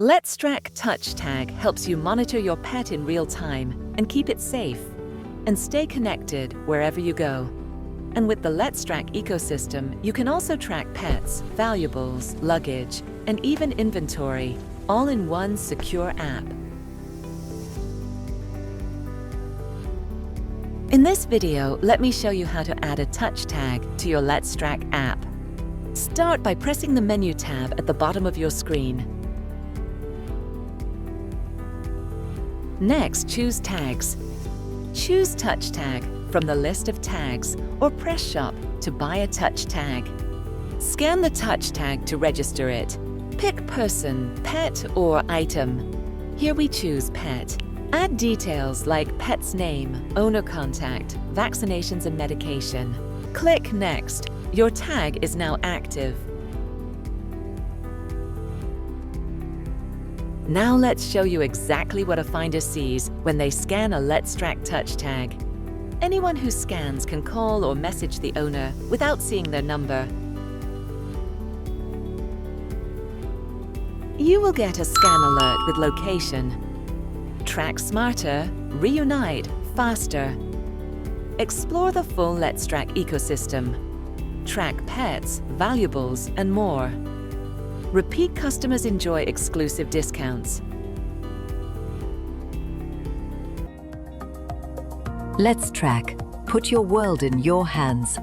Letstrack Touch Tag helps you monitor your pet in real time and keep it safe, and stay connected wherever you go. And with the Letstrack ecosystem, you can also track pets, valuables, luggage, and even inventory, all in one secure app. In this video, let me show you how to add a touch tag to your Letstrack app. Start by pressing the menu tab at the bottom of your screen. Next, choose Tags. Choose Touch Tag from the list of tags or press Shop to buy a touch tag. Scan the touch tag to register it. Pick person, pet, or item. Here we choose pet. Add details like pet's name, owner contact, vaccinations and medication. Click Next. Your tag is now active. Now let's show you exactly what a finder sees when they scan a Letstrack Touch Tag. Anyone who scans can call or message the owner without seeing their number. You will get a scan alert with location. Track smarter, reunite faster. Explore the full Letstrack ecosystem. Track pets, valuables, and more. Repeat customers enjoy exclusive discounts. Letstrack. Put your world in your hands.